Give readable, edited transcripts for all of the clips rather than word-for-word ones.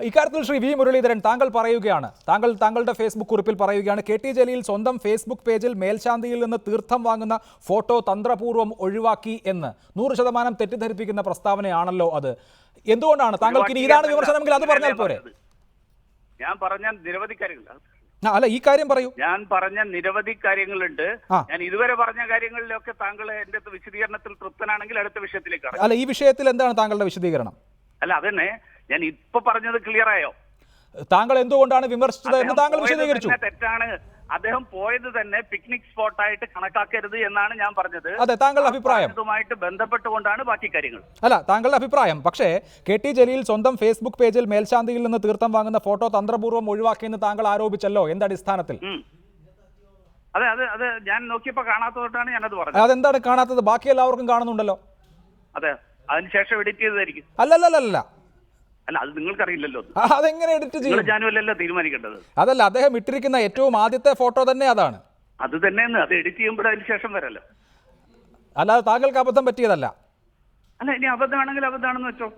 ഇക്കാര്യത്തിൽ ശ്രീ വി മുരളീധരൻ താങ്കൾ പറയുകയാണ്, താങ്കളുടെ ഫേസ്ബുക്ക് കുറിപ്പിൽ പറയുകയാണ്, കെ ടി ജലീൽ സ്വന്തം ഫേസ്ബുക്ക് പേജിൽ മേൽശാന്തിയിൽ നിന്ന് തീർത്ഥം വാങ്ങുന്ന ഫോട്ടോ തന്ത്രപൂർവ്വം ഒഴിവാക്കി എന്ന് 100% തെറ്റിദ്ധരിപ്പിക്കുന്ന പ്രസ്താവനയാണല്ലോ അത്. എന്തുകൊണ്ടാണ് താങ്കൾക്ക് ഇനി ഇതാണ് വിമർശനമെങ്കിൽ അത് പറഞ്ഞാൽ പോരെ? ഞാൻ പറഞ്ഞ നിരവധി കാര്യങ്ങൾ അല്ല, ഈ കാര്യം പറയൂ. ഞാൻ പറഞ്ഞ നിരവധി കാര്യങ്ങളുണ്ട്. ഞാൻ ഇതുവരെ പറഞ്ഞ കാര്യങ്ങളിലൊക്കെ താങ്കൾ എന്റെ വിശദീകരണത്തിൽ തൃപ്തനാണെങ്കിൽ അടുത്ത വിഷയത്തിലേക്ക്. അല്ല, ഈ വിഷയത്തിൽ എന്താണ് താങ്കളുടെ വിശദീകരണം? അല്ല, അതന്നെ ഞാൻ ഇപ്പൊ പറഞ്ഞത് ക്ലിയർ ആയോ? താങ്കൾ എന്തുകൊണ്ടാണ് വിമർശിച്ചത് എന്ന് താങ്കൾ വിശദീകരിച്ചു. തെറ്റാണ്. അദ്ദേഹം പോയത് തന്നെ പിക്നിക് സ്പോട്ടായിട്ട് കണക്കാക്കരുത് എന്നാണ് ഞാൻ പറഞ്ഞത്. അതെ, താങ്കളുടെ അഭിപ്രായം. ഇതുമായിട്ട് ബന്ധപ്പെട്ടുകൊണ്ടാണ് ബാക്കി കാര്യങ്ങൾ. അല്ല, താങ്കളുടെ അഭിപ്രായം. പക്ഷേ കെ ടി ജലീൽ സ്വന്തം ഫേസ്ബുക്ക് പേജിൽ മേൽശാന്തിയിൽ നിന്ന് തീർത്ഥം വാങ്ങുന്ന ഫോട്ടോ തന്ത്രപൂർവ്വം ഒഴിവാക്കിയെന്ന് താങ്കൾ ആരോപിച്ചല്ലോ. എന്തടിസ്ഥാനത്തിൽ? അതെ അതെ അതെ ഞാൻ നോക്കിയപ്പോ കാണാത്തതുകൊണ്ടാണ് ഞാനത് പറഞ്ഞത്. അതെന്താണ് കാണാത്തത്? ബാക്കി എല്ലാവർക്കും കാണുന്നുണ്ടല്ലോ. അതെ, അതിനുശേഷം എഡിറ്റ് ചെയ്തതായിരിക്കും. അല്ലല്ലല്ല, അല്ല, അത് നിങ്ങൾക്കറിയില്ലല്ലോ. അതെങ്ങനെ എഡിറ്റ് ചെയ്യും? ഞാനുമല്ലല്ലോ തീരുമാനിക്കേണ്ടത്. അതല്ല, അദ്ദേഹം ഇട്ടിരിക്കുന്ന ഏറ്റവും ആദ്യത്തെ ഫോട്ടോ തന്നെ അതാണ്. അത് തന്നെയെന്ന് അത് എഡിറ്റ് ചെയ്യുമ്പോൾ അതിന് ശേഷം വരല്ലോ. അല്ലാതെ താങ്കൾക്ക് അബദ്ധം പറ്റിയതല്ല. അല്ല, ഇനി അബദ്ധമാണെങ്കിൽ അബദ്ധമാണെന്ന് വെച്ചോ.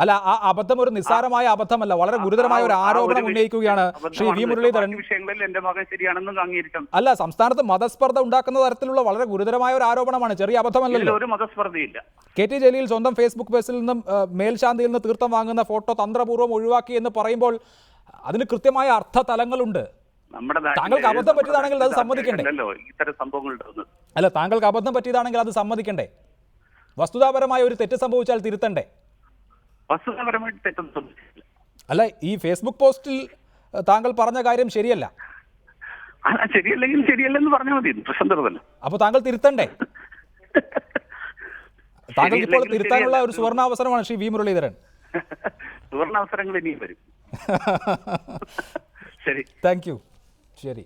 അല്ല, ആ അബദ്ധം ഒരു നിസ്സാരമായ അബദ്ധമല്ല, വളരെ ഗുരുതരമായ ഒരു ആരോപണം ഉന്നയിക്കുകയാണ് ശ്രീ വി മുരളീധരൻ. വിഷയങ്ങളിൽ എന്റെ മകൻ ശരിയാണെന്ന് അംഗീകരിച്ചു. അല്ല, സംസ്ഥാനത്ത് മതസ്പർദ്ധ ഉണ്ടാക്കുന്ന തരത്തിലുള്ള വളരെ ഗുരുതരമായ ഒരു ആരോപണമാണ്, ചെറിയ അബദ്ധമല്ലല്ലോ. ഒരു മതസ്പർദ്ധയില്ല. കെ ടി ജലീൽ സ്വന്തം ഫേസ്ബുക്ക് പേജിൽ നിന്നും മേൽശാന്തിയിൽ നിന്ന് തീർത്ഥം വാങ്ങുന്ന ഫോട്ടോ തന്ത്രപൂർവ്വം ഒഴിവാക്കി എന്ന് പറയുമ്പോൾ അതിന് കൃത്യമായ അർത്ഥതലങ്ങളുണ്ട്. താങ്കൾക്ക് അബദ്ധം പറ്റിയതാണെങ്കിൽ അത് സമ്മതിക്കണ്ടേ? ഇത്തരം സംഭവങ്ങൾ അല്ല, താങ്കൾക്ക് അബദ്ധം പറ്റിയതാണെങ്കിൽ അത് സമ്മതിക്കണ്ടേ? വസ്തുതാപരമായ ഒരു തെറ്റ് സംഭവിച്ചാൽ തിരുത്തണ്ടേ? വസ്തുതാപരമായിട്ട് തെറ്റൊന്നും സംഭവിച്ചില്ല. അല്ല, ഈ ഫേസ്ബുക്ക് പോസ്റ്റിൽ താങ്കൾ പറഞ്ഞ കാര്യം ശരിയല്ല. ശരിയല്ലെങ്കിൽ ശരിയല്ലെന്ന് പറഞ്ഞാൽ മതി, പ്രശ്നം തീർന്നല്ലോ. അപ്പൊ താങ്കൾ തിരുത്തണ്ടേ? താങ്കൾക്ക് ഇപ്പോൾ തിരുത്താനുള്ള ഒരു സുവർണാവസരമാണ് ശ്രീ വി മുരളീധരൻ. സുവർണാവസരങ്ങൾ ഇനിയും വരും. ശരി, താങ്ക് യു. ശരി.